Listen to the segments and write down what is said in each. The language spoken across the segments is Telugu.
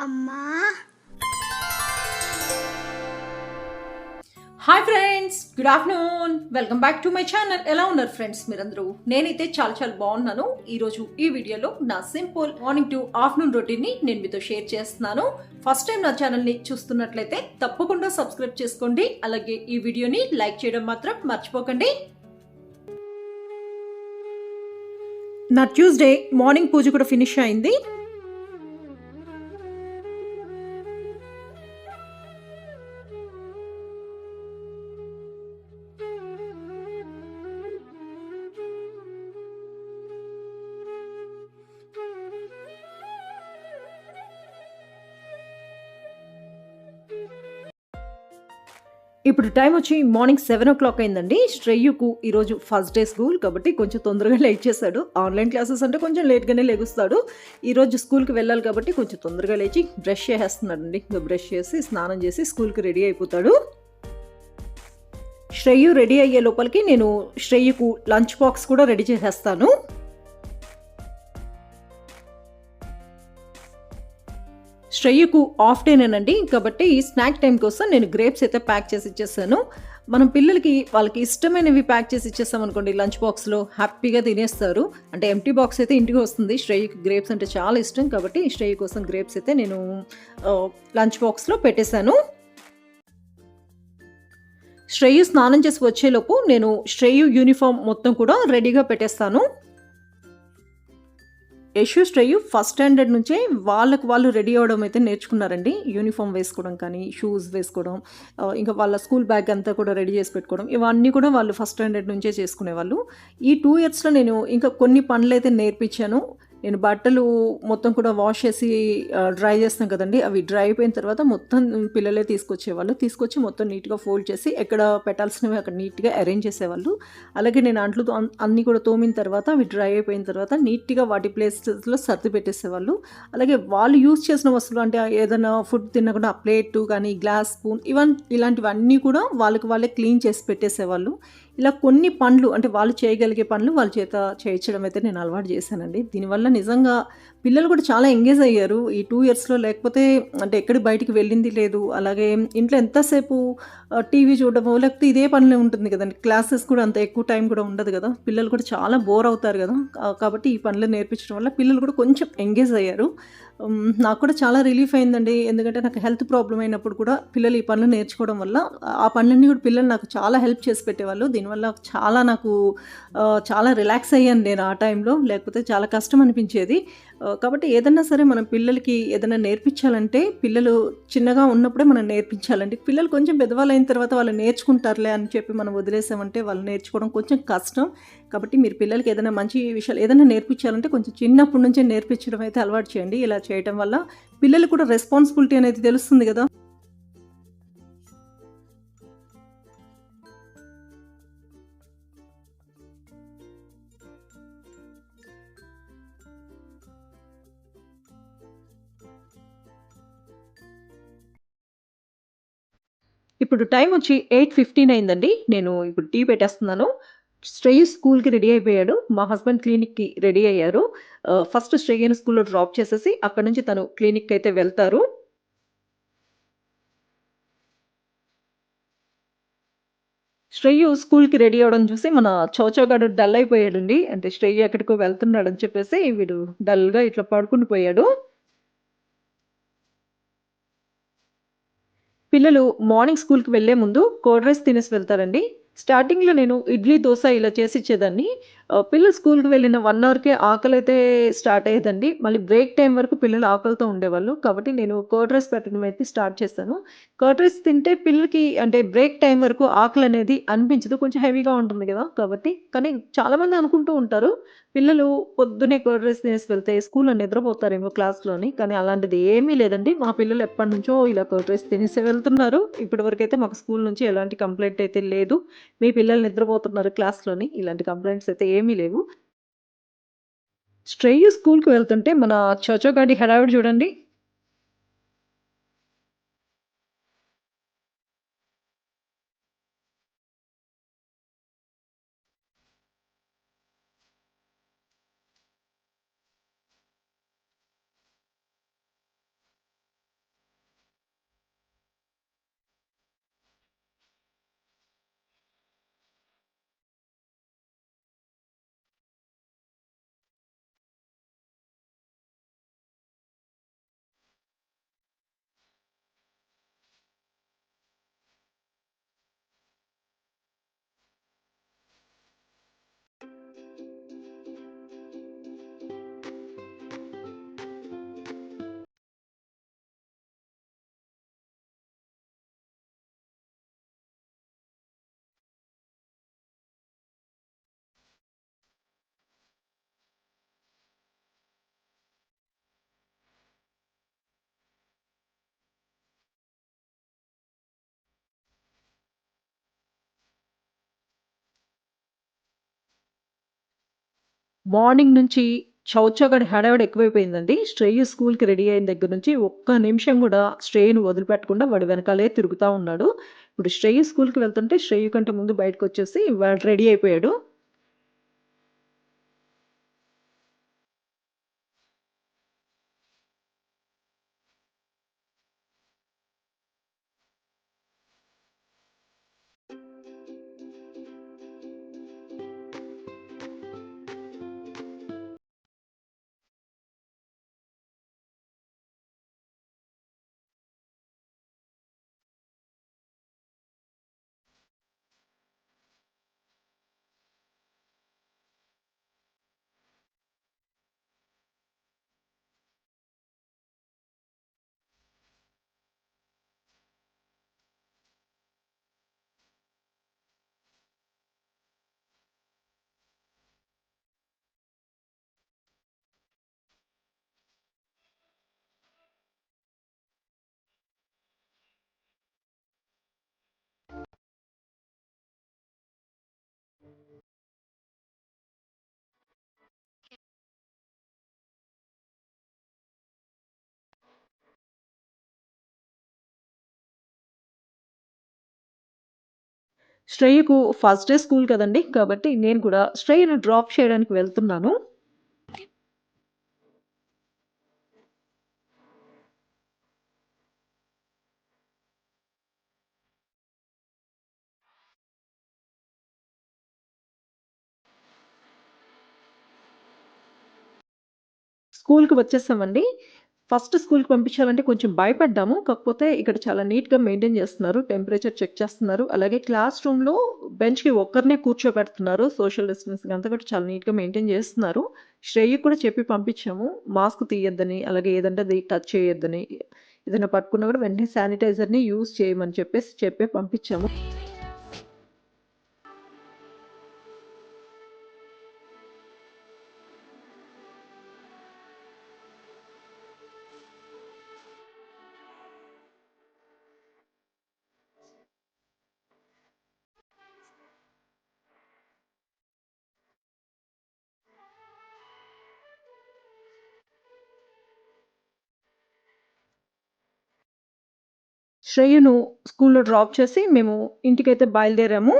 అమ్మా. Hi friends, good afternoon. Welcome back to my channel. ఎలా ఉన్నారు ఫ్రెండ్స్ మీరందరూ? నేనైతే చాలా బాగున్నాను. ఈరోజు ఈ వీడియోలో నా సింపుల్ మార్నింగ్ టు ఆఫ్టర్నూన్ రొటీన్ని నేను మీతో షేర్ చేస్తున్నాను. ఫస్ట్ టైం నా ఛానల్ని చూస్తున్నట్లయితే తప్పకుండా సబ్స్క్రైబ్ చేసుకోండి. అలాగే ఈ వీడియోని లైక్ చేయడం మాత్రం మర్చిపోకండి. నా ట్యూస్డే మార్నింగ్ పూజ కూడా ఫినిష్ అయింది. ఇప్పుడు టైం వచ్చి మార్నింగ్ 7:00 అయిందండి. శ్రేయుకు ఈరోజు ఫస్ట్ డే స్కూల్ కాబట్టి కొంచెం తొందరగా లేట్ చేశాడు. ఆన్లైన్ క్లాసెస్ అంటే కొంచెం లేట్గానే లెగుస్తాడు. ఈరోజు స్కూల్కి వెళ్ళాలి కాబట్టి కొంచెం తొందరగా లేచి బ్రష్ చేసేస్తున్నాడండి. ఇంకా బ్రష్ చేసి స్నానం చేసి స్కూల్కి రెడీ అయిపోతాడు. శ్రేయు రెడీ అయ్యే లోపలికి నేను శ్రేయుకు లంచ్ బాక్స్ కూడా రెడీ చేసేస్తాను. శ్రేయుకు ఆఫ్ డేనేనండి కాబట్టి స్నాక్ టైం కోసం నేను గ్రేప్స్ అయితే ప్యాక్ చేసి ఇచ్చేసాను. మనం పిల్లలకి వాళ్ళకి ఇష్టమైనవి ప్యాక్ చేసి ఇచ్చేస్తాం అనుకోండి, లంచ్ బాక్స్లో హ్యాపీగా తినేస్తారు. అంటే ఎంటీ బాక్స్ అయితే ఇంటికి వస్తుంది. శ్రేయుకి గ్రేప్స్ అంటే చాలా ఇష్టం కాబట్టి శ్రేయు కోసం గ్రేప్స్ అయితే నేను లంచ్ బాక్స్లో పెట్టేశాను. శ్రేయు స్నానం చేసి వచ్చేలోపు నేను శ్రేయు యూనిఫామ్ మొత్తం కూడా రెడీగా పెట్టేస్తాను. యశు శ్రేయు ఫస్ట్ స్టాండర్డ్ నుంచే వాళ్ళు రెడీ అవ్వడం అయితే నేర్చుకున్నారండి. యూనిఫామ్ వేసుకోవడం కానీ, షూస్ వేసుకోవడం, ఇంకా వాళ్ళ స్కూల్ బ్యాగ్ అంతా కూడా రెడీ చేసి పెట్టుకోవడం, ఇవన్నీ కూడా వాళ్ళు ఫస్ట్ స్టాండర్డ్ నుంచే చేసుకునేవాళ్ళు. ఈ 2 ఇయర్స్లో నేను ఇంకా కొన్ని పనులు అయితే నేర్పించాను. నేను బట్టలు మొత్తం కూడా వాష్ చేసి డ్రై చేస్తాం కదండి, అవి డ్రై అయిపోయిన తర్వాత మొత్తం పిల్లలే తీసుకొచ్చేవాళ్ళు. తీసుకొచ్చి మొత్తం నీట్గా ఫోల్డ్ చేసి ఎక్కడ పెట్టాల్సినవి అక్కడ నీట్గా అరేంజ్ చేసేవాళ్ళు. అలాగే నేను అంట్లు అన్నీ కూడా తోమిన తర్వాత అవి డ్రై అయిపోయిన తర్వాత నీట్గా వాటి ప్లేసెస్లో సర్ది పెట్టేసేవాళ్ళు. అలాగే వాళ్ళు యూజ్ చేసిన వస్తువులు అంటే ఏదైనా ఫుడ్ తినకుండా ప్లేట్ కానీ గ్లాస్ స్పూన్ ఇలాంటివన్నీ కూడా వాళ్ళే క్లీన్ చేసి పెట్టేసేవాళ్ళు. ఇలా కొన్ని పనులు అంటే వాళ్ళు చేయగలిగే పనులు వాళ్ళ చేత చేయించడం అయితే నేను అలవాటు చేశానండి. దీనివల్ల నిజంగా పిల్లలు కూడా చాలా ఎంగేజ్ అయ్యారు ఈ 2 ఇయర్స్లో. లేకపోతే అంటే ఎక్కడి బయటికి వెళ్ళింది లేదు. అలాగే ఇంట్లో ఎంతసేపు టీవీ చూడడమో లేకపోతే ఇదే పనులే ఉంటుంది కదండి. క్లాసెస్ కూడా అంత ఎక్కువ టైం కూడా ఉండదు కదా. పిల్లలు కూడా చాలా బోర్ అవుతారు కదా. కాబట్టి ఈ పనులు నేర్పించడం వల్ల పిల్లలు కూడా కొంచెం ఎంగేజ్ అయ్యారు. నాకు కూడా చాలా రిలీఫ్ అయిందండి. ఎందుకంటే నాకు హెల్త్ ప్రాబ్లం అయినప్పుడు కూడా పిల్లలు ఈ పనులు నేర్చుకోవడం వల్ల ఆ పనులన్నీ కూడా పిల్లలు నాకు చాలా హెల్ప్ చేసి పెట్టేవాళ్ళు. దీనివల్ల నాకు చాలా రిలాక్స్ అయ్యాను నేను ఆ టైంలో. లేకపోతే చాలా కష్టం అనిపించేది. కాబట్టి ఏదన్నా సరే మనం పిల్లలకి ఏదైనా నేర్పించాలంటే పిల్లలు చిన్నగా ఉన్నప్పుడే మనం నేర్పించాలండి. పిల్లలు కొంచెం పెద్దవాళ్ళు అయిన తర్వాత వాళ్ళు నేర్చుకుంటారులే అని చెప్పి మనం వదిలేసామంటే వాళ్ళు నేర్చుకోవడం కొంచెం కష్టం. కాబట్టి మీరు పిల్లలకి ఏదైనా మంచి విషయాలు ఏదైనా నేర్పించాలంటే కొంచెం చిన్నప్పటి నుంచే నేర్పించడం అయితే అలవాటు చేయండి. ఇలా చేయడం వల్ల పిల్లలకు కూడా రెస్పాన్సిబిలిటీ అనేది తెలుస్తుంది కదా. ఇప్పుడు టైం వచ్చి 8:15 అయిందండి. నేను ఇప్పుడు టీ పెట్టేస్తున్నాను. శ్రేయు స్కూల్‌కి రెడీ అయిపోయాడు. మా హస్బెండ్ క్లినిక్‌కి రెడీ అయ్యారు. ఫస్ట్ శ్రేయని స్కూల్‌లో డ్రాప్ చేసేసి అక్కడి నుంచి తను క్లినిక్‌కైతే వెళ్తారు. శ్రేయు స్కూల్‌కి రెడీ అవ్వడం చూసి మన చౌచౌగాడు డల్ అయిపోయాడండి. అంటే శ్రేయు ఎక్కడికో వెళ్తున్నాడని చెప్పేసి వీడు డల్‌గా ఇట్లా పడుకుండి పోయాడు. పిల్లలు మార్నింగ్ స్కూల్‌కి వెళ్ళే ముందు కర్డ్ రైస్ తినేసి వెళ్తారండి. స్టార్టింగ్‌లో నేను ఇడ్లీ, దోస ఇలా చేసిచ్చేదాన్ని. పిల్లలు స్కూల్‌కి వెళ్ళిన 1 అవర్‌కే ఆకలైతే స్టార్ట్ అయ్యేదండి. మళ్ళీ బ్రేక్ టైమ్ వరకు పిల్లలు ఆకలితో ఉండేవాళ్ళు. కాబట్టి నేను కర్డ్ రైస్ పెట్టడం అయితే స్టార్ట్ చేశాను. కర్డ్ రైస్ తింటే పిల్లలకి అంటే బ్రేక్ టైమ్ వరకు ఆకలనేది అనిపించదు. కొంచెం హెవీగా ఉంటుంది గదా. కాబట్టి కానీ చాలామంది అనుకుంటూ ఉంటారు, పిల్లలు పొద్దున్నే కర్డ్ రైస్ తినేసి వెళ్తే స్కూల్‌లో నిద్రపోతారేమో క్లాస్‌లోని. కానీ అలాంటిది ఏమీ లేదండి. మా పిల్లలు ఎప్పటినుంచో ఇలా కర్డ్ రైస్ తినేసే వెళ్తున్నారు. ఇప్పటివరకైతే మాకు స్కూల్ నుంచి ఎలాంటి కంప్లెయింట్ అయితే లేదు. మీ పిల్లలు నిద్రపోతున్నారు క్లాస్‌లోని ఇలాంటి కంప్లెయింట్స్ అయితే ఏమీ లేవు. శ్రేయు స్కూల్‌కి వెళ్తుంటే మన చోచోగాడి హడావిడి చూడండి. మార్నింగ్ నుంచి చౌచగడి హడావిడి ఎక్కువైపోయిందండి. శ్రేయ స్కూల్‌కి రెడీ అయిన దగ్గర నుంచి ఒక్క నిమిషం గూడా శ్రేయని వదిలిపెట్టకుండా వాడి వెనకాలే తిరుగుతా ఉన్నాడు. ఇప్పుడు శ్రేయ స్కూల్‌కి వెళ్తుంటే శ్రేయ కంటే ముందు బయటకొచ్చేసి వాడు రెడీ అయిపోయాడు. శ్రేయకు ఫస్ట్ డే స్కూల్ కదండీ! కాబట్టి నేను కూడా శ్రేయను డ్రాప్ చేయడానికి వెళ్తున్నాను. స్కూల్‌కి వచ్చేసామండి. ఫస్ట్ స్కూల్‌కి పంపించాలంటే కొంచెం భయపడ్డాము. కాకపోతే ఇక్కడ చాలా నీట్‌గా మెయింటైన్ చేస్తున్నారు. టెంపరేచర్ చెక్ చేస్తున్నారు. అలాగే క్లాస్ రూమ్‌లో బెంచ్‌కి ఒక్కరినే కూర్చోబెడుతున్నారు. సోషల్ డిస్టెన్సింగ్ అంతా కూడా చాలా నీట్‌గా మెయింటైన్ చేస్తున్నారు. శ్రేయకి కూడా చెప్పి పంపించాము. మాస్క్ తీయొద్దని, అలాగే ఏదంటే అది టచ్ చేయొద్దని. ఏదైనా పట్టుకున్నా కూడా వెంటనే శానిటైజర్‌ని యూజ్ చేయమని చెప్పే పంపించాము. శ్రేయను స్కూల్‌లో డ్రాప్ చేసి మేము ఇంటికైతే బయలుదేరాము.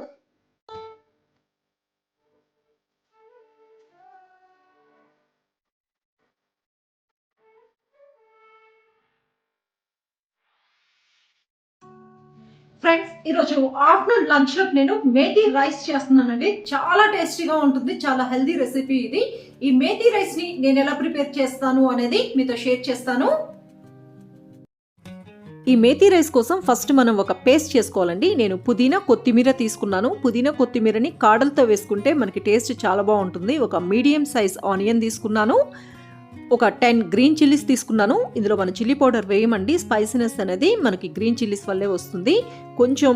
ఫ్రెండ్స్, ఈరోజు ఆఫ్టర్నూన్ లంచ్‌లోకి నేను మేథీ రైస్ చేస్తున్నానండి. చాలా టేస్టీగా ఉంటుంది. చాలా హెల్తీ రెసిపీ ఇది. ఈ మేథీ రైస్‌ని నేను ఎలా ప్రిపేర్ చేస్తాను అనేది మీతో షేర్ చేస్తాను. ఈ మేథీ రైస్ కోసం ఫస్ట్ మనం ఒక పేస్ట్ చేసుకోవాలండి. నేను పుదీనా, కొత్తిమీర తీసుకున్నాను. పుదీనా, కొత్తిమీరని కాడలతో వేసుకుంటే మనకి టేస్ట్ చాలా బాగుంటుంది. ఒక మీడియం సైజ్ ఆనియన్ తీసుకున్నాను. ఒక 10 గ్రీన్ చిల్లీస్ తీసుకున్నాను. ఇందులో మనం చిల్లీ పౌడర్ వేయమండి. స్పైసీనెస్ అనేది మనకి గ్రీన్ చిల్లీస్ వల్లే వస్తుంది. కొంచెం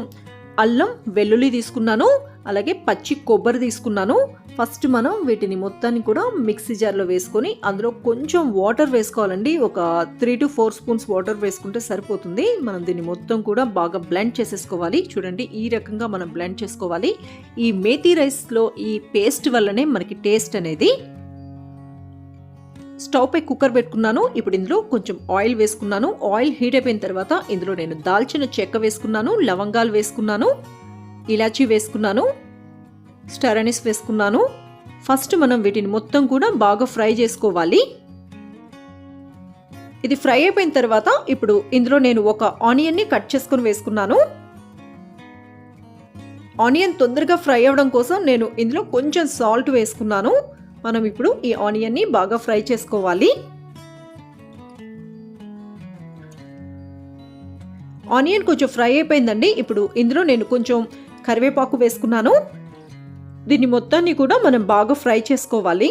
అల్లం, వెల్లుల్లి తీసుకున్నాను. అలాగే పచ్చి కొబ్బరి తీసుకున్నాను. ఫస్ట్ మనం వీటిని మొత్తాన్ని కూడా మిక్సీ జార్లో వేసుకొని అందులో కొంచెం వాటర్ వేసుకోవాలండి. ఒక 3 to 4 స్పూన్స్ వాటర్ వేసుకుంటే సరిపోతుంది. మనం దీన్ని మొత్తం కూడా బాగా బ్లెండ్ చేసేసుకోవాలి. చూడండి, ఈ రకంగా మనం బ్లెండ్ చేసుకోవాలి. ఈ మేథీ రైస్లో ఈ పేస్ట్ వల్లనే మనకి టేస్ట్ అనేది. స్టవ్ పై కుక్కర్ పెట్టుకున్నాను. ఇప్పుడు ఇందులో కొంచెం ఆయిల్ వేసుకున్నాను. ఆయిల్ హీట్ అయిపోయిన తర్వాత ఇందులో నేను దాల్చిన చెక్క వేసుకున్నాను, లవంగాలు వేసుకున్నాను, ఇలాచీ వేసుకున్నాను, స్టార్ అనిస్ వేసుకున్నాను. ఫస్ట్ మనం వీటిని మొత్తం కూడా బాగా ఫ్రై చేసుకోవాలి. ఇది ఫ్రై అయిపోయిన తర్వాత ఇప్పుడు ఇందులో నేను ఒక ఆనియన్ని కట్ చేసుకొని వేసుకున్నాను. ఆనియన్ తొందరగా ఫ్రై అవ్వడం కోసం నేను ఇందులో కొంచెం సాల్ట్ వేసుకున్నాను. మనం ఇప్పుడు ఈ ఆనియన్ని బాగా ఫ్రై చేసుకోవాలి. ఆనియన్ కొంచెం ఫ్రై అయిపోయిందండి. ఇప్పుడు ఇందులో నేను కొంచెం కరివేపాకు వేసుకున్నాను. దీన్ని మొత్తాన్ని కూడా మనం బాగా ఫ్రై చేసుకోవాలి.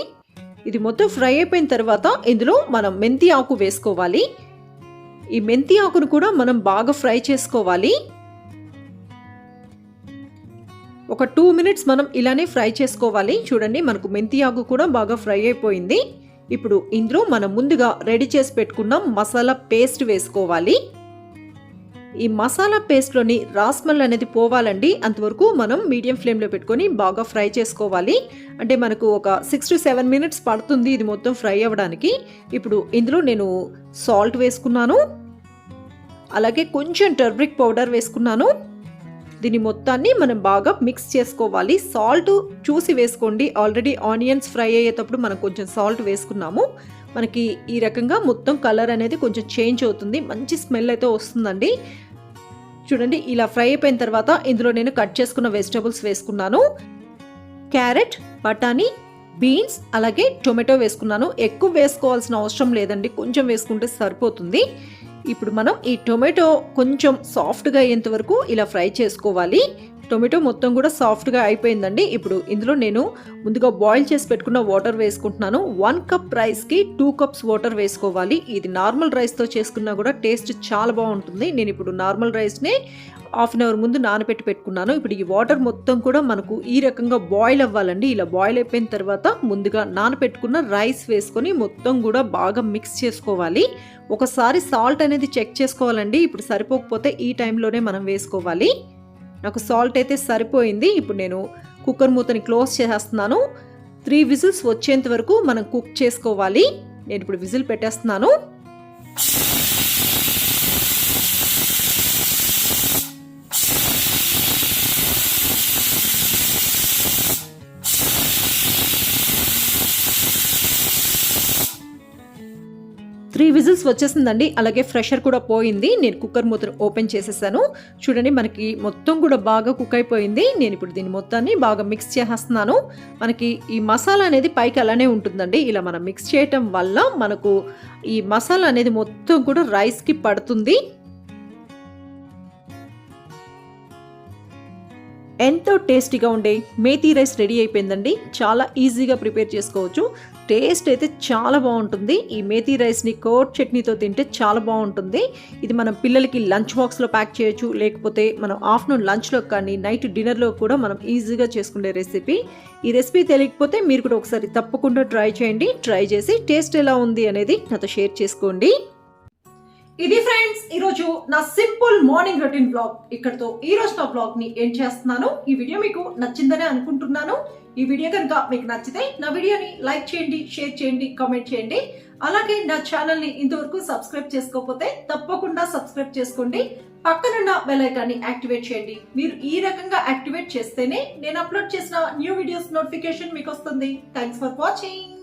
ఇది మొత్తం ఫ్రై అయిపోయిన తర్వాత ఇందులో మనం మెంతి ఆకు వేసుకోవాలి. ఈ మెంతి ఆకును కూడా మనం బాగా ఫ్రై చేసుకోవాలి. ఒక 2 మినిట్స్ మనం ఇలానే ఫ్రై చేసుకోవాలి. చూడండి, మనకు మెంతి ఆకు కూడా బాగా ఫ్రై అయిపోయింది. ఇప్పుడు ఇందులో మనం ముందుగా రెడీ చేసి పెట్టుకున్న మసాలా పేస్ట్ వేసుకోవాలి. ఈ మసాలా పేస్ట్లోని రా స్మెల్ అనేది పోవాలండి. అంతవరకు మనం మీడియం ఫ్లేమ్లో పెట్టుకొని బాగా ఫ్రై చేసుకోవాలి. అంటే మనకు ఒక 6 to 7 minutes పడుతుంది ఇది మొత్తం ఫ్రై అవ్వడానికి. ఇప్పుడు ఇందులో నేను సాల్ట్ వేసుకున్నాను, అలాగే కొంచెం టర్మరిక్ పౌడర్ వేసుకున్నాను. దీని మొత్తాన్ని మనం బాగా మిక్స్ చేసుకోవాలి. సాల్ట్ చూసి వేసుకోండి. ఆల్రెడీ ఆనియన్స్ ఫ్రై అయ్యేటప్పుడు మనం కొంచెం సాల్ట్ వేసుకున్నాము. మనకి ఈ రకంగా మొత్తం కలర్ అనేది కొంచెం చేంజ్ అవుతుంది, మంచి స్మెల్ అయితే వస్తుందండి. చూడండి, ఇలా ఫ్రై అయిపోయిన తర్వాత ఇందులో నేను కట్ చేసుకున్న వెజిటబుల్స్ వేసుకున్నాను. క్యారెట్, బఠానీ, బీన్స్, అలాగే టొమాటో వేసుకున్నాను. ఎక్కువ వేసుకోవాల్సిన అవసరం లేదండి, కొంచెం వేసుకుంటే సరిపోతుంది. ఇప్పుడు మనం ఈ టొమాటో కొంచెం సాఫ్ట్గా అయ్యేంత వరకు ఇలా ఫ్రై చేసుకోవాలి. టొమాటో మొత్తం కూడా సాఫ్ట్గా అయిపోయిందండి. ఇప్పుడు ఇందులో నేను ముందుగా బాయిల్ చేసి పెట్టుకున్న వాటర్ వేసుకుంటున్నాను. 1 cup రైస్కి 2 cups వాటర్ వేసుకోవాలి. ఇది నార్మల్ రైస్తో చేసుకున్నా కూడా టేస్ట్ చాలా బాగుంటుంది. నేను ఇప్పుడు నార్మల్ రైస్ని ½ an hour ముందు నానబెట్టి పెట్టుకున్నాను. ఇప్పుడు ఈ వాటర్ మొత్తం కూడా మనకు ఈ రకంగా బాయిల్ అవ్వాలండి. ఇలా బాయిల్ అయిపోయిన తర్వాత ముందుగా నానబెట్టుకున్న రైస్ వేసుకొని మొత్తం కూడా బాగా మిక్స్ చేసుకోవాలి. ఒకసారి సాల్ట్ అనేది చెక్ చేసుకోవాలండి. ఇప్పుడు సరిపోకపోతే ఈ టైంలోనే మనం వేసుకోవాలి. నాకు సాల్ట్ అయితే సరిపోయింది. ఇప్పుడు నేను కుక్కర్ మూతని క్లోజ్ చేసేస్తున్నాను. 3 whistles వచ్చేంత వరకు మనం కుక్ చేసుకోవాలి. నేను ఇప్పుడు విజిల్ పెట్టేస్తున్నాను. త్రీ విజిల్స్ వచ్చేసిందండి. అలాగే ప్రెషర్ కూడా పోయింది. నేను కుక్కర్ మూత ఓపెన్ చేసేసాను. చూడండి, మనకి మొత్తం కూడా బాగా కుక్ అయిపోయింది. నేను ఇప్పుడు దీన్ని మొత్తాన్ని బాగా మిక్స్ చేసేస్తున్నాను. మనకి ఈ మసాలా అనేది పైకి అలానే ఉంటుందండి. ఇలా మనం మిక్స్ చేయటం వల్ల మనకు ఈ మసాలా అనేది మొత్తం కూడా రైస్కి పడుతుంది. ఎంతో టేస్టీగా ఉండే మేథీ రైస్ రెడీ అయిపోయిందండి. చాలా ఈజీగా ప్రిపేర్ చేసుకోవచ్చు. టేస్ట్ అయితే చాలా బాగుంటుంది. ఈ మేథీ రైస్ని కోట్ చట్నీతో తింటే చాలా బాగుంటుంది. ఇది మనం పిల్లలకి లంచ్ బాక్స్లో ప్యాక్ చేయొచ్చు, లేకపోతే మనం ఆఫ్టర్నూన్ లంచ్లో కానీ నైట్ డిన్నర్లో కూడా మనం ఈజీగా చేసుకునే రెసిపీ. ఈ రెసిపీ తెలియకపోతే మీరు కూడా ఒకసారి తప్పకుండా ట్రై చేయండి. ట్రై చేసి టేస్ట్ ఎలా ఉంది అనేది నాతో షేర్ చేసుకోండి. ఇది ఫ్రెండ్స్ ఈరోజు నా సింపుల్ మార్నింగ్ రొటీన్ బ్లాగ్. ఇక్కడతో ఈ రోజు నా బ్లాగ్ ని ఎండ్ చేస్తున్నాను. ఈ వీడియో మీకు నచ్చిందని అనుకుంటున్నాను. ఈ వీడియో కనుక మీకు నచ్చితే నా వీడియోని లైక్ చేయండి, షేర్ చేయండి, కామెంట్ చేయండి. అలాగే నా ఛానల్ ని ఇంతవరకు సబ్స్క్రైబ్ చేసుకోకపోతే తప్పకుండా సబ్స్క్రైబ్ చేసుకోండి. పక్కనున్న బెల్ ఐకాన్ ని యాక్టివేట్ చేయండి. మీరు ఈ రకంగా యాక్టివేట్ చేస్తేనే నేను అప్లోడ్ చేసిన న్యూ వీడియోస్ నోటిఫికేషన్ మీకు వస్తుంది. Thanks for watching.